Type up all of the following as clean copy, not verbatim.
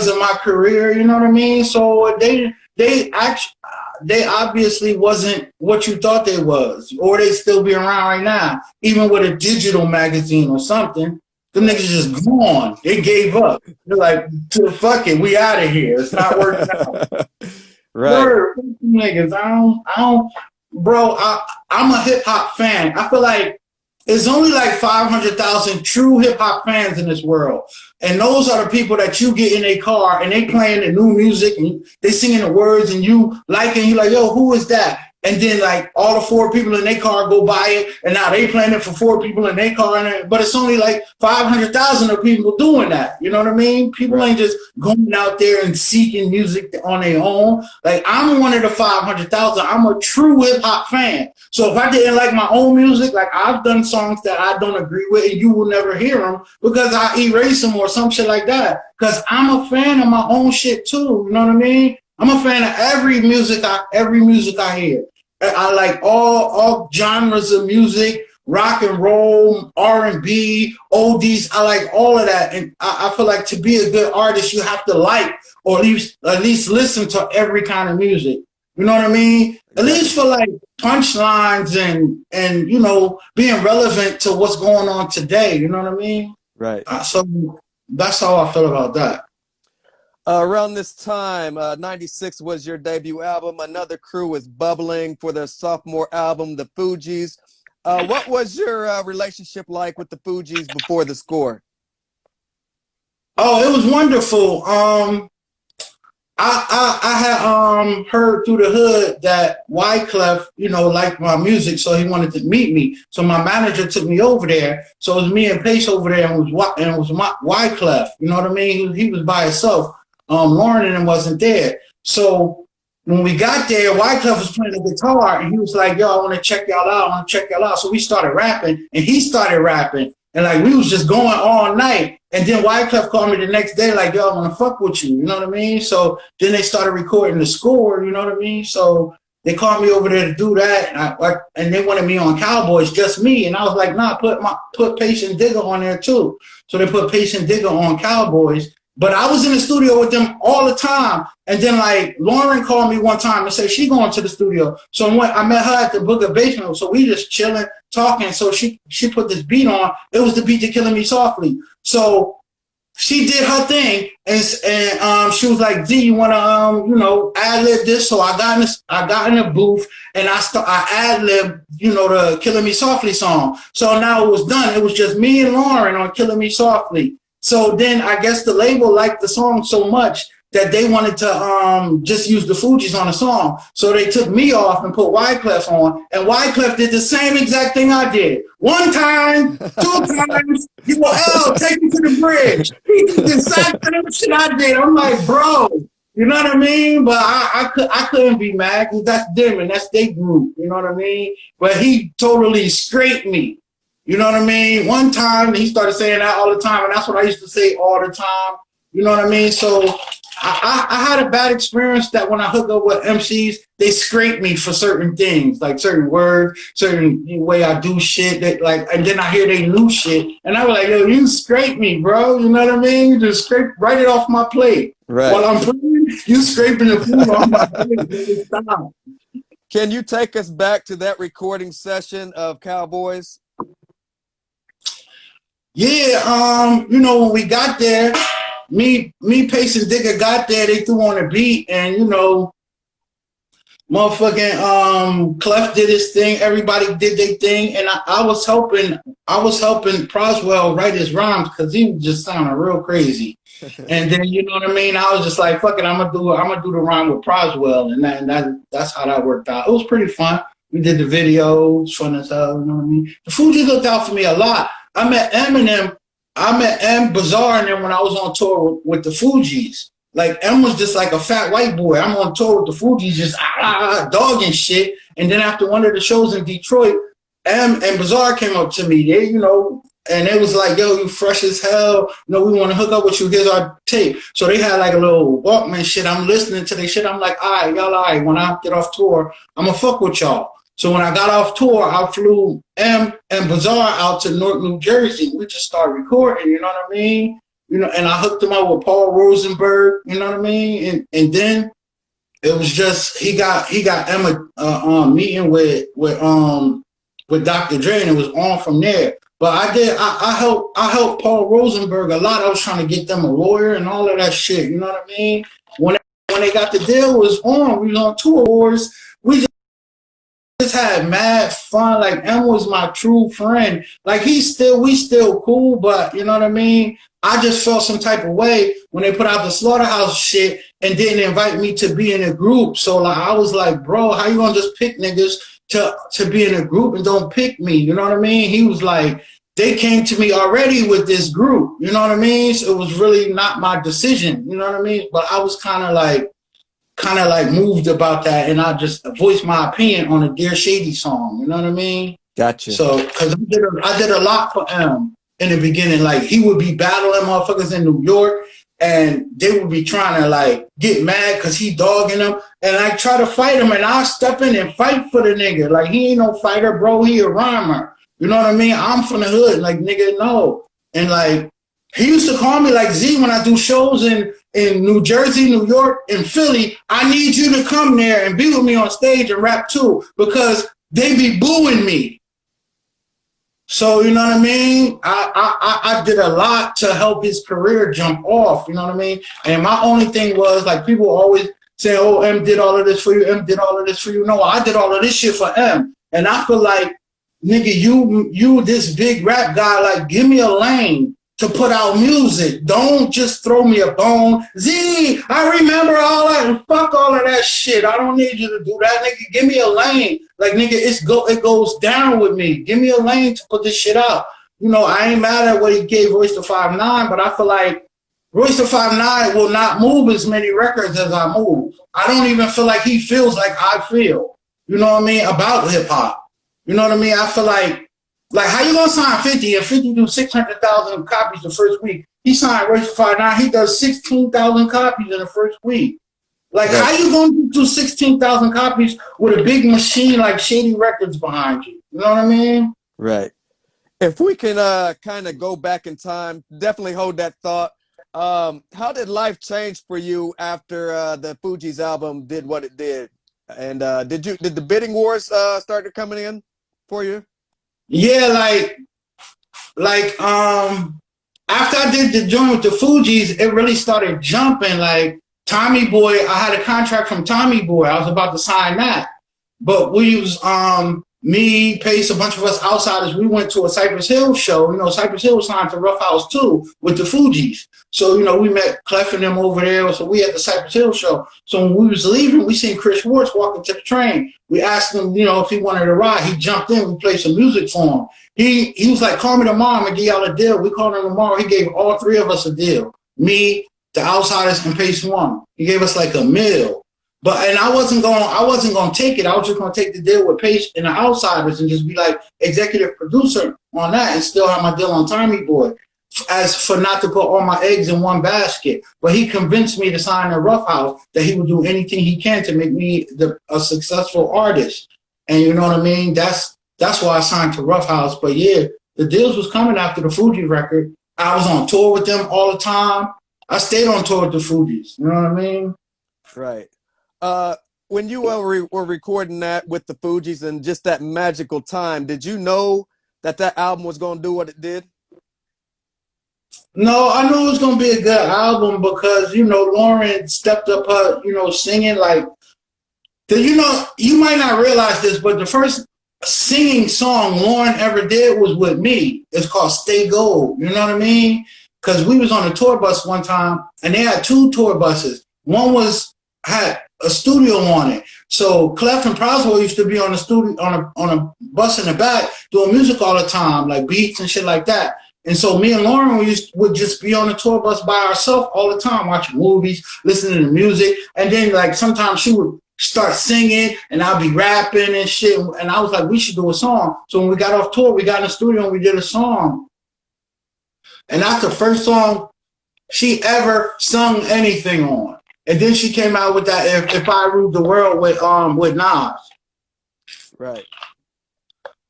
of my career, you know what I mean? So they obviously wasn't what you thought they was, or they still be around right now, even with a digital magazine or something. Them niggas just gone. They gave up. They're like, fuck it, we out of here. It's not working out. Right. Word, niggas. I don't, bro. I'm a hip hop fan. I feel like there's only like 500,000 true hip hop fans in this world, and those are the people that you get in a car and they playing the new music and they singing the words and you like it. You like, yo, who is that? And then like all the 4 people in their car go buy it, and now they playing it for 4 people in their car. But it's only like 500,000 of people doing that. You know what I mean? People ain't just going out there and seeking music on their own. Like I'm one of the 500,000. I'm a true hip hop fan. So if I didn't like my own music, like I've done songs that I don't agree with, and you will never hear them because I erase them or some shit like that. Because I'm a fan of my own shit too. You know what I mean? I'm a fan of every music I hear. I like all genres of music, rock and roll, R&B, oldies. I like all of that, and I feel like to be a good artist, you have to like or at least listen to every kind of music. You know what I mean? At least for like punchlines and you know being relevant to what's going on today. You know what I mean? Right. So that's how I feel about that. Around this time, 96 was your debut album. Another Crew was bubbling for their sophomore album, The Fugees. What was your relationship like with the Fugees before the score? Oh, it was wonderful. I had heard through the hood that Wyclef, you know, liked my music, so he wanted to meet me. So my manager took me over there. So it was me and Pace over there, and it was Wyclef. You know what I mean? He was by himself. Lauren and him wasn't there. So when we got there, Wyclef was playing the guitar, and he was like, yo, I want to check y'all out. So we started rapping, and he started rapping. And like, we was just going all night. And then Wyclef called me the next day, like, yo, I want to fuck with you. You know what I mean? So then they started recording the score, you know what I mean? So they called me over there to do that. And they wanted me on Cowboys, just me. And I was like, nah, put Patient Digger on there too. So they put Patient Digger on Cowboys. But I was in the studio with them all the time. And then like Lauren called me one time and said she going to the studio. So I met her at the Book of Basement. So we just chilling, talking. So she put this beat on. It was the beat to Killing Me Softly. So she did her thing, and she was like, "D, you wanna you know, ad lib this?" So I got in the booth and I ad lib, you know, the Killing Me Softly song. So now it was done. It was just me and Lauren on Killing Me Softly. So then I guess the label liked the song so much that they wanted to just use the Fugees on the song. So they took me off and put Wyclef on, and Wyclef did the same exact thing I did. 1 time, 2 times, you will take me to the bridge. He did the exact same shit I did. I'm like, bro, you know what I mean? But I couldn't be mad because that's them and that's their group, you know what I mean? But he totally straight me. You know what I mean? 1 time, he started saying that all the time, and that's what I used to say all the time. You know what I mean? So I had a bad experience that when I hook up with MCs, they scrape me for certain things, like certain words, certain way I do shit. That like, and then I hear they new shit, and I was like, yo, you scrape me, bro. You know what I mean? You just write it off my plate. Right. While I'm playing, you scraping the food off my plate. Stop. Can you take us back to that recording session of Cowboys? Yeah, you know, when we got there, me, Pace and Digger got there, they threw on a beat, and you know, motherfucking Clef did his thing, everybody did their thing, and I was helping Proswell write his rhymes because he was just sounding real crazy. And then you know what I mean? I was just like, fuck it, I'm gonna do the rhyme with Proswell, and that's how that worked out. It was pretty fun. We did the video, it was fun as hell, you know what I mean? The Fugees looked out for me a lot. I met Eminem, I met M Bizarre, and then when I was on tour with the Fugees, like M was just like a fat white boy. I'm on tour with the Fugees, just dogging shit. And then after one of the shows in Detroit, M and Bizarre came up to me. They, you know, and it was like, yo, you fresh as hell. You know, we want to hook up with you. Here's our tape. So they had like a little Walkman shit. I'm listening to their shit. I'm like, all right, y'all, all right. When I get off tour, I'm going to fuck with y'all. So when I got off tour, I flew M and Bizarre out to Newark, New Jersey. We just started recording, you know what I mean? you know, and I hooked him up with Paul Rosenberg, you know what I mean? And then it was just he got Emma meeting with Dr. Dre, and it was on from there. But I helped Paul Rosenberg a lot. I was trying to get them a lawyer and all of that shit. You know what I mean? When they got the deal was on, we was on tour wars. We just had mad fun. Like M was my true friend. Like we still cool, but you know what I mean? I just felt some type of way when they put out the Slaughterhouse shit and didn't invite me to be in a group. So like I was like, bro, how you gonna just pick niggas to be in a group and don't pick me? You know what I mean? He was like, they came to me already with this group. You know what I mean? So it was really not my decision. You know what I mean? But I was kind of like moved about that, and I just voiced my opinion on a Dear Shady song. You know what I mean? Gotcha. So because I did a lot for him in the beginning. Like he would be battling motherfuckers in New York, and they would be trying to like get mad because he dogging them, and I try to fight him, and I step in and fight for the nigga. Like he ain't no fighter, bro. He a rhymer. You know what I mean? I'm from the hood, like nigga, no. And like he used to call me like Z when I do shows in New Jersey, New York, and Philly. I need you to come there and be with me on stage and rap too, because they be booing me. So you know what I mean? I did a lot to help his career jump off. You know what I mean? And my only thing was like people always say, "Oh, M did all of this for you. M did all of this for you." No, I did all of this shit for M, and I feel like, nigga, you this big rap guy, like give me a lane to put out music. Don't just throw me a bone. Z, I remember all that. Fuck all of that shit. I don't need you to do that, nigga. Give me a lane. Like, nigga, it goes down with me. Give me a lane to put this shit out. You know, I ain't mad at what he gave Royce da 5'9", but I feel like Royce da 5'9" will not move as many records as I move. I don't even feel like he feels like I feel. You know what I mean? About hip hop. You know what I mean? I feel like how you gonna sign 50 and 50 do 600,000 copies the first week? He signed Royce da 5'9", he does 16,000 copies in the first week. Like, right. How you gonna do 16,000 copies with a big machine like Shady Records behind you? You know what I mean? Right. If we can kind of go back in time, definitely hold that thought. How did life change for you after the Fugees album did what it did? And did the bidding wars start coming in for you? Yeah, after I did the joint with the Fugees, it really started jumping. Like Tommy Boy, I had a contract from Tommy Boy. I was about to sign that. But we was me, Pace, a bunch of us outsiders, we went to a Cypress Hill show. You know, Cypress Hill was signed to Rough House too with the Fugees. So, you know, we met Clef and them over there. So we at the Cypress Hill show. So when we was leaving, we seen Chris Schwartz walking to the train. We asked him, you know, if he wanted to ride. He jumped in. We played some music for him. He was like, call me tomorrow and give y'all a deal. We called him tomorrow. He gave all three of us a deal. Me, the outsiders, and Pace One. He gave us like a meal. And I wasn't gonna take it. I was just gonna take the deal with Pace and the outsiders and just be like executive producer on that and still have my deal on Tommy Boy, as for not to put all my eggs in one basket. But he convinced me to sign a Rough House, that he would do anything he can to make me a successful artist. And you know what I mean? That's why I signed to Rough House. But yeah, the deals was coming after the Fugees record. I was on tour with them all the time. I stayed on tour with the Fugees. You know what I mean? Right. When you were recording that with the Fugees and just that magical time, did you know that album was going to do what it did? No, I knew it was going to be a good album because, you know, Lauren stepped up her, you know, singing like, you know, you might not realize this, but the first singing song Lauren ever did was with me. It's called Stay Gold. You know what I mean? Because we was on a tour bus one time and they had two tour buses. One had a studio on it. So Clef and Proswell used to be on the studio on a bus in the back doing music all the time, like beats and shit like that. And so me and Lauren would just be on the tour bus by ourselves all the time, watching movies, listening to music. And then like sometimes she would start singing and I'd be rapping and shit. And I was like, we should do a song. So when we got off tour, we got in the studio and we did a song. And that's the first song she ever sung anything on. And then she came out with that If I Ruled the World with Nas. Right.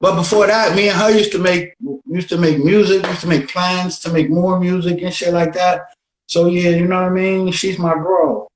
But before that, me and her used to make music, used to make plans to make more music and shit like that. So yeah, you know what I mean? She's my girl.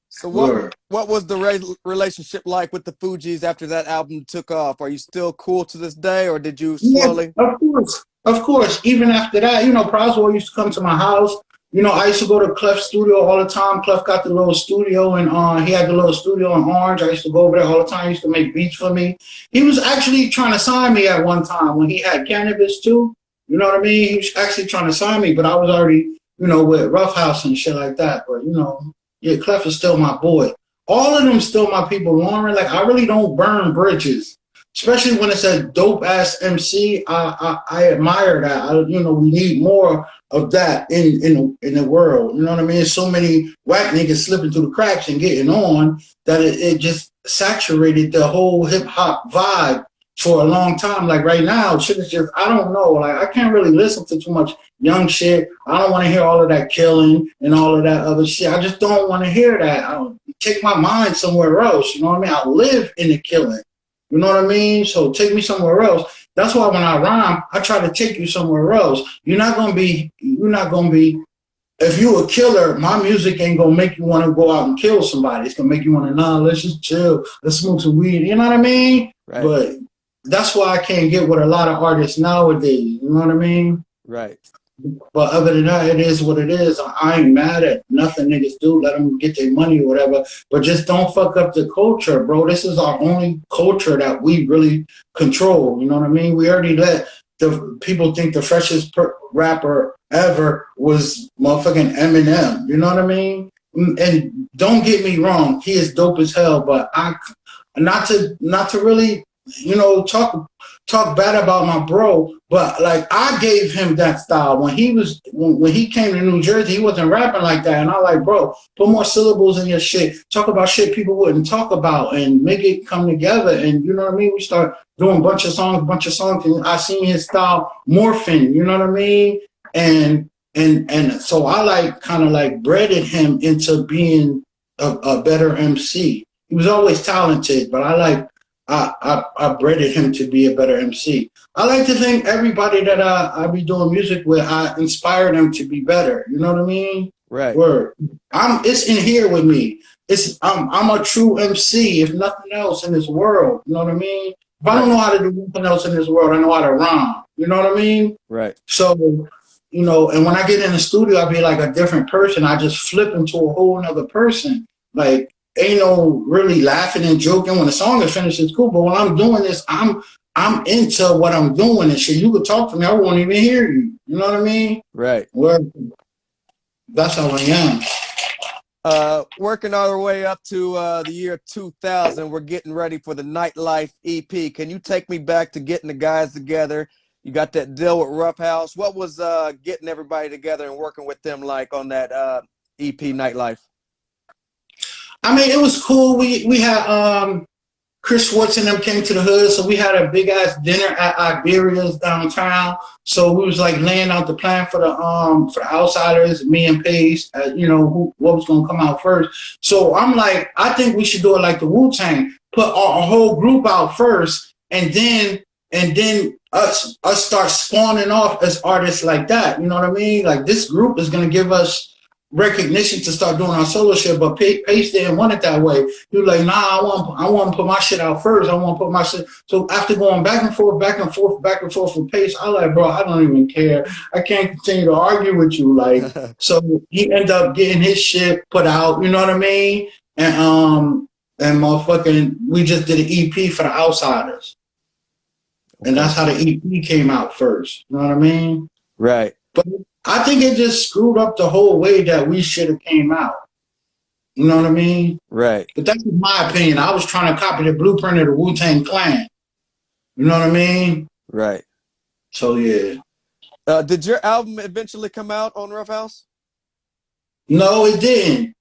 So Word. what was the relationship like with the Fugees after that album took off? Are you still cool to this day, or did you Yeah, slowly? of course. Of course. Even after that, you know, Proswell used to come to my house. You know, I used to go to Clef's studio all the time. Clef got the little studio and he had the little studio in Orange. I used to go over there all the time. He used to make beats for me. He was actually trying to sign me at one time when he had cannabis too. You know what I mean? He was actually trying to sign me, but I was already, you know, with Rough House and shit like that. But you know, yeah, Clef is still my boy. All of them still my people, Lauren. Like I really don't burn bridges, especially when it's a dope ass MC. I admire that. You know, we need more of that in the world. You know what I mean? So many whack niggas slipping through the cracks and getting on that it just saturated the whole hip hop vibe for a long time. Like right now, shit is just, I don't know. Like I can't really listen to too much young shit. I don't want to hear all of that killing and all of that other shit. I just don't want to hear that. I don't take my mind somewhere else. You know what I mean? I live in the killing. You know what I mean? So take me somewhere else. That's why when I rhyme, I try to take you somewhere else. You're not gonna be, if you a killer, my music ain't gonna make you want to go out and kill somebody. It's gonna make you want to, nah, let's just chill, let's smoke some weed. You know what I mean? Right. But that's why I can't get with a lot of artists nowadays. You know what I mean? Right. But other than that, it is what it is. I ain't mad at nothing niggas do. Let them get their money or whatever. But just don't fuck up the culture, bro. This is our only culture that we really control. You know what I mean? We already let the people think the freshest rapper ever was motherfucking Eminem. You know what I mean? And don't get me wrong, he is dope as hell. But not to really, you know, talk bad about my bro, but like I gave him that style when he came to New Jersey. He wasn't rapping like that, and I like, bro, put more syllables in your shit. Talk about shit people wouldn't talk about, and make it come together. And you know what I mean? We start doing a bunch of songs, and I seen his style morphing. You know what I mean? And so I like kind of like breaded him into being a better MC. He was always talented, but I breaded him to be a better MC. I like to think everybody that I be doing music with, I inspire them to be better. You know what I mean? Right. Word. It's in here with me. I'm a true MC, if nothing else in this world. You know what I mean? If I don't know how to do nothing else in this world, I know how to rhyme. You know what I mean? Right. So, you know, and when I get in the studio, I be like a different person. I just flip into a whole nother person. Like, ain't no really laughing and joking. When the song is finished, it's cool. But when I'm doing this, I'm into what I'm doing and shit. You could talk to me, I won't even hear you. You know what I mean? Right. That's how I am. Working our way up to the year 2000, we're getting ready for the Nightlife EP. Can you take me back to getting the guys together? You got that deal with Rough House. What was getting everybody together and working with them like on that EP Nightlife? I mean, it was cool. We had Chris Schwartz and them came to the hood, so we had a big ass dinner at Iberia's downtown. So we was like laying out the plan for the outsiders, me and Pace, you know, what was gonna come out first. So I'm like, I think we should do it like the Wu-Tang, put our whole group out first, and then us start spawning off as artists like that. You know what I mean? Like this group is gonna give us recognition to start doing our solo shit, but Pace didn't want it that way. He was like, nah, I want to put my shit out first. I want to put my shit. So after going back and forth with Pace, I like, bro, I don't even care. I can't continue to argue with you. Like, so he ended up getting his shit put out. You know what I mean? And motherfucking, we just did an EP for the outsiders, and that's how the EP came out first. You know what I mean? Right. But I think it just screwed up the whole way that we should have came out. You know what I mean? Right. But that's my opinion. I was trying to copy the blueprint of the Wu-Tang Clan. You know what I mean? Right. So, yeah. Did your album eventually come out on Rough House? No, it didn't.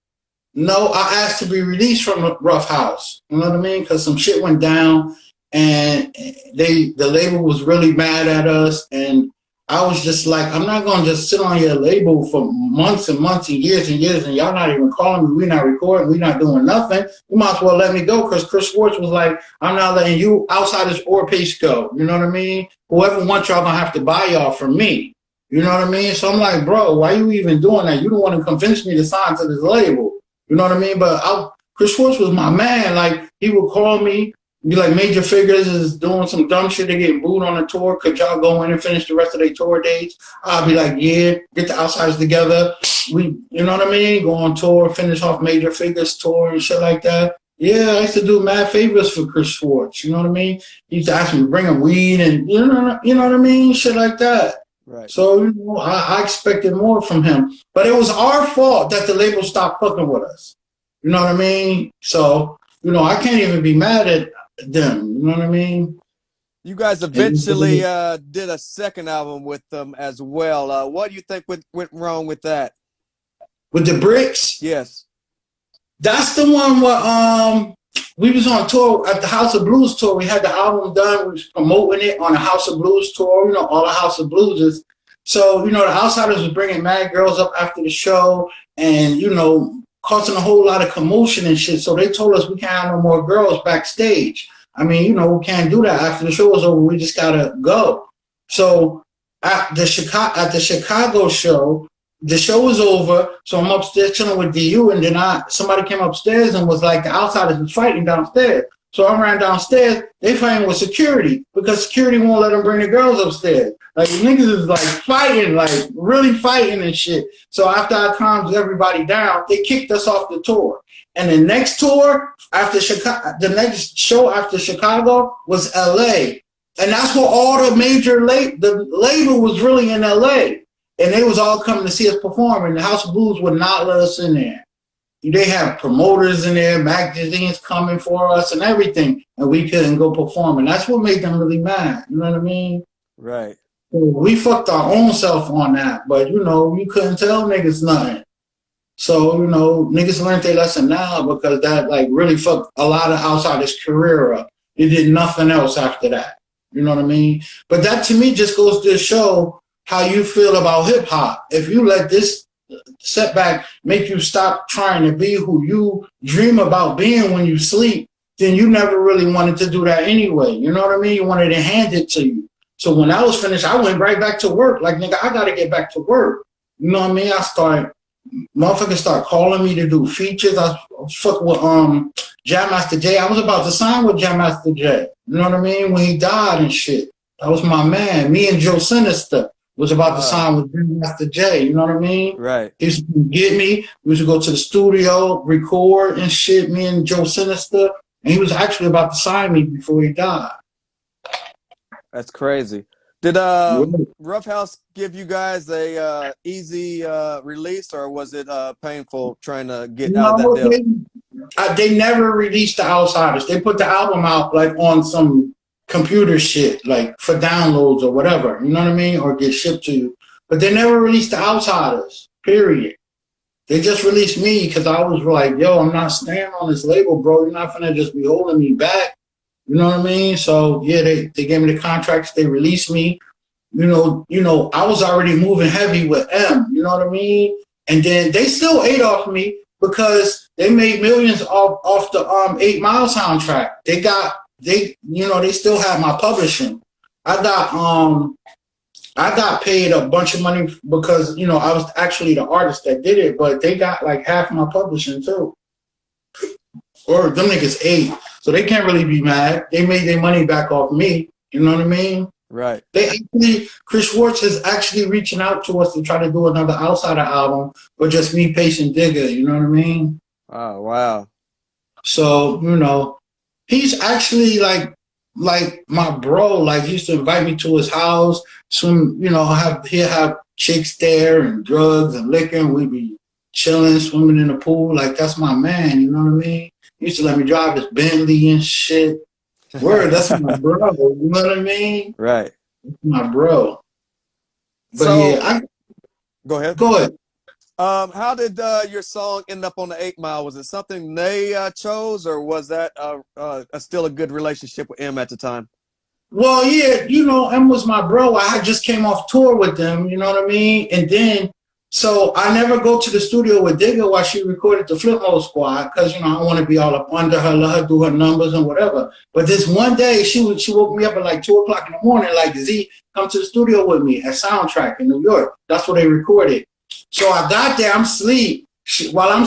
No, I asked to be released from Rough House. You know what I mean? Because some shit went down, and the label was really mad at us, and I was just like, I'm not gonna just sit on your label for months and months and years, and y'all not even calling me. We not recording. We not doing nothing. You might as well let me go, because Chris Schwartz was like, I'm not letting you outsiders or Pace go. You know what I mean? Whoever wants y'all gonna have to buy y'all from me. You know what I mean? So I'm like, bro, why you even doing that? You don't want to convince me to sign to this label. You know what I mean? But Chris Schwartz was my man. Like, he would call me, be like, Major Figures is doing some dumb shit. They getting booed on the tour. Could y'all go in and finish the rest of their tour dates? I'll be like, yeah, get the outsiders together. You know what I mean? Go on tour, finish off Major Figures tour and shit like that. Yeah, I used to do mad favors for Chris Schwartz. You know what I mean? He used to ask me to bring him weed and you know what I mean? Shit like that. Right. So, you know, I expected more from him. But it was our fault that the label stopped fucking with us. You know what I mean? So, you know, I can't even be mad at them. You know what I mean? You guys eventually did a second album with them as well. What do you think went wrong with that? With the Bricks? Yes. That's the one where we was on tour at the House of Blues tour. We had the album done. We was promoting it on the House of Blues tour. You know, all the House of Blues. So, you know, the outsiders was bringing mad girls up after the show and, you know, causing a whole lot of commotion and shit. So they told us we can't have no more girls backstage. I mean, you know, we can't do that. After the show was over, we just gotta go. So at the Chicago show, the show was over, so I'm upstairs chilling with DU, and then somebody came upstairs and was like, the outsiders was fighting downstairs. So I ran downstairs. They fighting with security because security won't let them bring the girls upstairs. Like, the niggas is like fighting, like really fighting and shit. So after I calmed everybody down, they kicked us off the tour. And the next tour after Chicago, the next show after Chicago was LA. And that's where all the major the label was really in LA. And they was all coming to see us perform, and the House of Blues would not let us in there. They have promoters in there, magazines coming for us and everything, and we couldn't go perform. And that's what made them really mad. You know what I mean? Right. So we fucked our own self on that, but, you know, you couldn't tell niggas nothing. So, you know, niggas learned their lesson now, because that, like, really fucked a lot of outsiders' career up. They did nothing else after that. You know what I mean? But that, to me, just goes to show how you feel about hip hop. If you let this setback make you stop trying to be who you dream about being when you sleep, then you never really wanted to do that anyway. You know what I mean? You wanted to hand it to you. So when I was finished, I went right back to work. Like, nigga, I gotta get back to work. You know what I mean? Motherfuckers start calling me to do features. I fuck with Jam Master Jay. I was about to sign with Jam Master Jay. You know what I mean? When he died and shit. That was my man. Me and Joe Sinister was about to sign with Master J, you know what I mean? Right. He used to get me. We used to go to the studio, record and shit, me and Joe Sinister. And he was actually about to sign me before he died. That's crazy. Did Rough House give you guys a easy release, or was it painful trying to get out of that deal? They never released the Outsiders. They put the album out like on some computer shit, like for downloads or whatever, you know what I mean, or get shipped to you. But they never released the Outsiders, period. They just released me because I was like, yo, I'm not staying on this label, bro. You're not gonna just be holding me back. You know what I mean? So yeah, they gave me the contracts, they released me. You know, I was already moving heavy with M, you know what I mean? And then they still ate off me because they made millions off the 8 Mile soundtrack. They still have my publishing. I got paid a bunch of money because, you know, I was actually the artist that did it, but they got like half my publishing too. Or them niggas ate. So they can't really be mad. They made their money back off me. You know what I mean? Right. Chris Schwartz is actually reaching out to us to try to do another Outsider album, but just me, Pace, and Digger. You know what I mean? Oh, wow. So, you know, he's actually like my bro. Like, he used to invite me to his house. Swim, you know, he'll have chicks there and drugs and liquor, and we'd be chilling, swimming in the pool. Like, that's my man. You know what I mean? He used to let me drive his Bentley and shit. Word, that's my bro. You know what I mean? Right. That's my bro. But so, yeah, go ahead. Go ahead. How did your song end up on the 8 Mile? Was it something they chose, or was that still a good relationship with M at the time? Well, yeah, you know, M was my bro. I just came off tour with them, you know what I mean? And then, so I never go to the studio with Digga while she recorded the Flip Mode Squad because, you know, I want to be all up under her, let her do her numbers and whatever. But this one day, she woke me up at like 2 o'clock in the morning, like, Z, come to the studio with me at Soundtrack in New York. That's where they recorded. So I got there, I'm asleep. While I'm